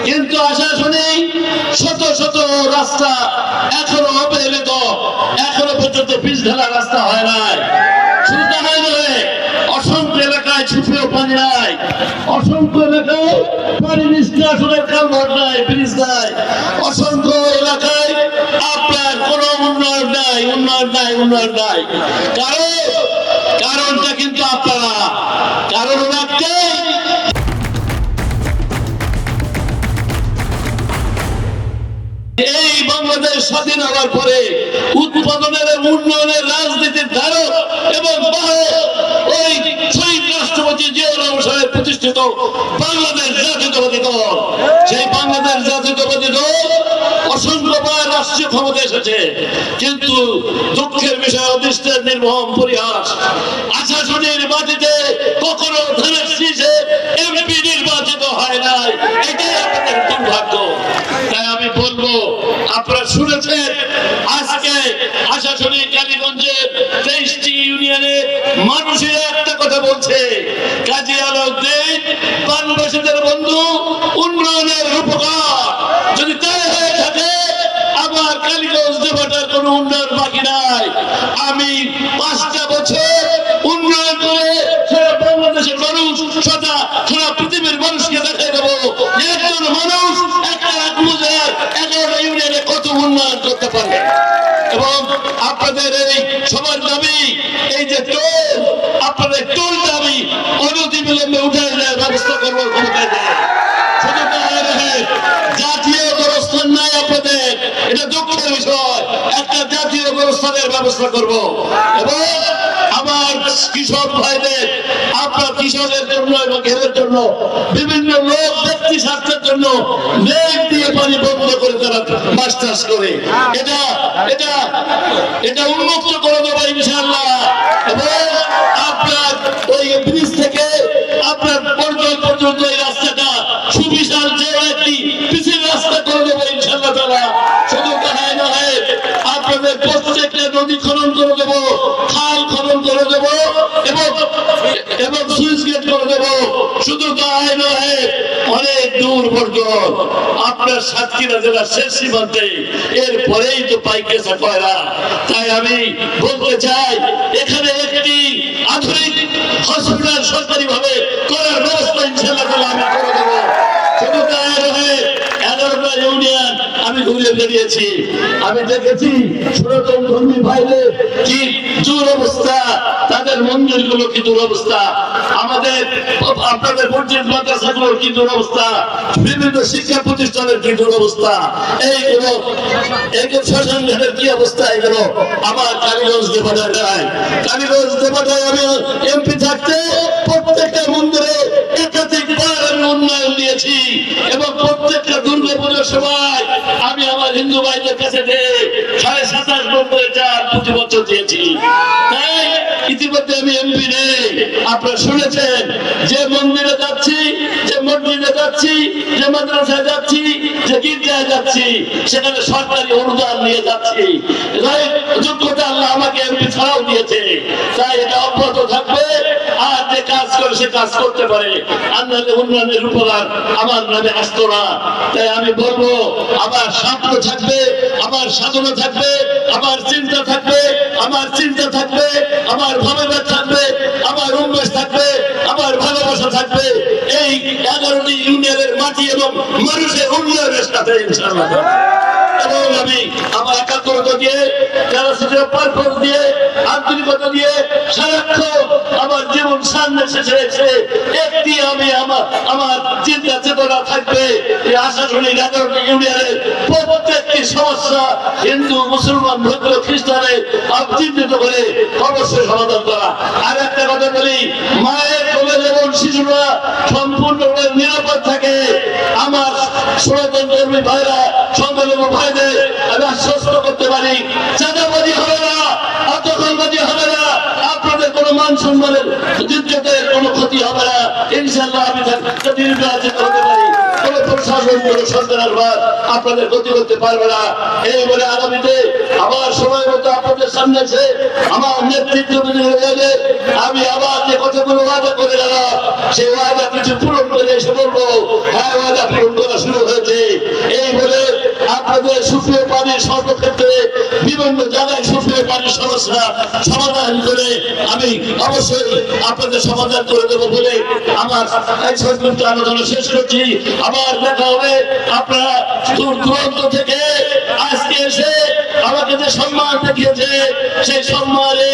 কিন্তু আশা শুনি শত শত রাস্তা এখনো অবহেলিত, এখনো পর্যন্ত পিচ ঢালা রাস্তা হয় নাই। শুধু তাই নয়, অসংখ্য এলাকায় ছুপেও পানি নাই, অসংখ্য এলাকায় পানি নিষ্কাশনের কালভার্ট নাই, ব্রিজ নাই, অসংখ্য এলাকায় আপনার কোন উন্নয়ন নাই, উন্নয়ন নাই, উন্নয়ন নাই। কারণটা কিন্তু আপনারা, কারণ রাখতে এই বাংলাদেশ স্বাধীন হওয়ার পরে উৎপাদনের উন্নয়নের রাজনীতির ধারক এবং ওই শহীদ রাষ্ট্রপতি জিয়াউর রহমান সাহেব প্রতিষ্ঠিত বাংলাদেশ জাতীয়তাবাদী দল, সেই বাংলাদেশ জাতীয়তাবাদী দল অসংখ্যবার রাষ্ট্রীয় ক্ষমতা এসেছে, কিন্তু দুঃখের বিষয় অদৃষ্টের নির্মম পরিহাস, আশাশুনির মাটিতে কখনো ধানের শীষে এমপি নির্বাচিত হয় নাই। এটাই আপনাদের দুর্ভাগ্য। তাই আমি বলবো, আপনারা শুনেছেন আজকে আশাশুনি কালীগঞ্জের 23টি ইউনিয়নের মানুষের একটা কথা বলছে, কাজী আলাউদ্দিন বাংলাদেশের বন্ধু, উন্নয়নের রূপকার। যদি তাই হয়ে থাকে, আবার কালীগঞ্জ দেবাটার কোন উন্নয়ন বাকি নাই। আমি 5টা বছর উন্নয়ন করে সারা বাংলাদেশের মানুষ, সারা পৃথিবীর মানুষকে দেখাই দেবো একজন মানুষ একটা উপজেলার 11টা ইউনিয়নে কত উন্নয়ন করতে পারবে। এবং আপনাদের এই সবার দাবি, এই যে টোল, আপনাদের টোল দাবি অনতি বিলম্বে উঠে দেওয়ার ব্যবস্থা করবার ক্ষমতায় দেয়। শুধু জাতীয় ব্যবস্থান নাই আপনাদের, এটা দুঃখের বিষয়। একটা জাতীয় ব্যবস্থানের ব্যবস্থা করব এবং আমার কৃষক ভাইদের, আপনার কৃষকের জন্য এবং এদের জন্য বিভিন্ন লোক ব্যক্তি স্বার্থের জন্য নেট দিয়ে পানি বন্ধ করে তারা মাছ চাষ করে, এটা উন্মুক্ত করে দেবো ইনশাআল্লাহ। এবং আপনার ওই ব্রিজ থেকে আপনার পর্যন্ত এই রাস্তাটা সুবিশাল যে একটি পিছের রাস্তা করে দেবো ইনশাআল্লাহ তাআলা। শুধু তাই নয়, আপনাদের প্রত্যেকটা নদী খনন করে দেবো, খাল খনন করে দেবো এবং সুইচ গেট করে দেবো। শুধু তাই নয়, অনেক দূর পর্যন্ত আপনার সাতক্ষীরা জেলার শেষ সীমান্তে, এরপরেই তো পাইকেছে কয়রা। তাই আমি বলতে চাই, এখানে একটি আধুনিক হসপিটাল সরকারি ভাবে করার ব্যবস্থা ইনশাআল্লাহ আমি করে দেবো। শুধু তাই নয়, 11টা ইউনিয়ন আমি ঘুরে বেরিয়েছি, আমি দেখেছি সনাতন ধর্মী ভাইদের কি দুরবস্থা, তাদের মন্দিরগুলো কি দুরবস্থা, আমাদের আপনাদের মসজিদ মাদ্রাসাগুলোর কি দুরবস্থা, বিভিন্ন শিক্ষা প্রতিষ্ঠানের কি দুরবস্থা, এইগুলো শ্মশান ঘাটের কি অবস্থা, এগুলো আমার কালীগঞ্জ দেবাটায় নাই। কালীগঞ্জ দেবাটায় আমি এমপি থাকতে প্রত্যেকটা মন্দিরে একাধিকবার আমি উন্নয়ন দিয়েছি এবং প্রত্যেকটা দুর্গাপুজোর সময় আমি আমার হিন্দু ভাইদের কাছে 27.5 নম্বরে চাল প্রতি বছর দিয়েছি। তাই ইতিমধ্যে আমি এমপি নেই, আপনারা শুনেছেন, যে মন্দিরে যাচ্ছি, যে মসজিদে যাচ্ছি, যে মাদ্রাসায় যাচ্ছি, যে গির্জায় যাচ্ছি, সেখানে সরকারি অনুদান নিয়ে যাচ্ছি। যোগ্যতা আল্লাহ আমাকে এমপি ছাড়াও দিয়েছে, তাই এটা অব্যাহত থাকবে। আর যে কাজ করে সে কাজ করতে পারে, আর নাহলে উন্নয়নের উপকার আমার নামে আসতো না। তাই আমি বলবো, আমার স্বপ্ন থাকবে, আমার সাধনা থাকবে, আমার চিন্তা থাকবে, আমার চিন্তা থাকবে, আমার ভাবনা থাকবে, আমার উন্মেষ থাকবে, আমার ভালোবাসা থাকবে এই 11টি ইউনিয়নের মাটি এবং মানুষের উন্নয়নের সাথে ইনশাআল্লাহ। এবং আমি আমার একাগ্রতা দিয়ে, পারপোজ দিয়ে, আন্তরিকতা দিয়ে সারাক্ষণ আমার জীবন সামনে শেষে রেখে একটি আমি আমার চিন্তা চেতনা থাকবে, এই আশাশুনি 11টি ইউনিয়নের প্রত্যেকটি সমস্যা হিন্দু, মুসলমান, বৌদ্ধ, খ্রিস্টানের চিহ্নিত করে অবশ্যই সমাধান করা। আর একটা কথা বলি, মায়ের কোলে যেমন শিশুরা সম্পূর্ণভাবে নিরাপদ থাকে, আমার সনাতন ধর্মী ভাইরা, সংখ্যালঘু ভাইদের আমি আশ্বস্ত করতে পারি, চাঁদাবাজি হবে না, আত্মকলবাজি হবে না, আপনাদের কোনো মান সম্মানের ইজ্জতের কোনো ক্ষতি হবে না ইনশাআল্লাহ। আমি নির্বাচিত হতে পারি, কোনো প্রশাসন, কোনো সরকারের ভার আপনাদের ক্ষতি করতে পারবে না। এই বলে আগামীতে আবার সময় মতো আপনাদের সামনে এসে আমার নেতৃত্ব গেলে আমি আবার যে কথাগুলো ওয়াদা করে গেলাম, সেই ওয়াদা কিছু পূরণ করে এসে বলবো, হ্যাঁ ওয়াদা পূরণ করা শুরু হয়েছে। সর্বক্ষেত্রে বিভিন্ন জায়গায় সুপ্রিয় পানির সমস্যা সমাধান করে আমি অবশ্যই আপনাদের সমাধান করে দেবো বলে আমার এক সংক্ষিপ্ত আলোচনা শেষ করছি। আবার দেখা হবে। আপনারা দূর দূরান্ত থেকে আজকে এসে আমাকে যে সম্মান দেখিয়েছে সেই সম্মানে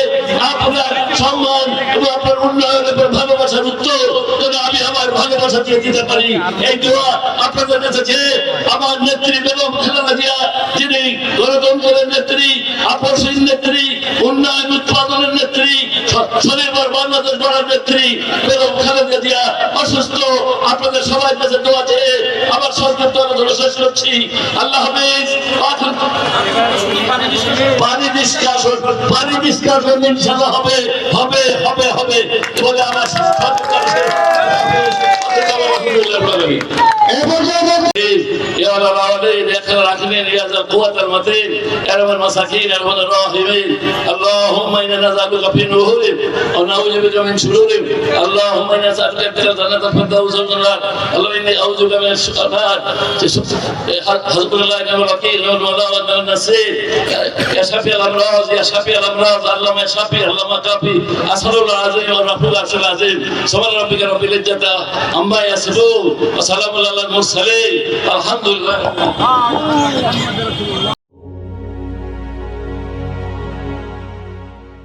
আপনার সম্মান এবং আপনার উন্নয়নের ভালোবাসার উত্তর যেন আমি আমার ভালোবাসা দিয়ে দিতে পারি এই দোয়া আপনাদের কাছে চেয়ে আমার নেত্রী বেগম খালেদা জিয়া, যিনি গণতন্ত্রের নেত্রী, আপসহীন নেত্রী, উন্নয়ন উৎপাদনের নেত্রী, স্বনির্ভর বাংলাদেশ গড়ার নেত্রী বেগম খালেদা জিয়া অসুস্থ। আপনাদের সবার কাছে দোয়া চেয়ে আমার সংক্ষিপ্ত আলোচনা শেষ করছি। আল্লাহ হাফেজ। পানি নিষ্কাশন ইনশাআল্লাহ হবে হবে হবে হবে বলে আমার يا رب العالمين يا خير الراحمين يا ذا القوة المتين يا رب المساكين يا رب الراحمين اللهم إنا نسألك في نورهم ونعوذ بك من شرورهم اللهم إنا نسألك جنة الفردوس والنار اللهم إني أعوذ بك من الشر حسبنا الله ونعم الوكيل نعم المولى ونعم النصير يا شافي الأمراض يا شافي الأمراض اللهم يا شافي اللهم كافي أسأل الله العظيم ورحمة الله العظيم سبحان ربك رب العزة عما يصفون وسلام على المرسلين الحمد لله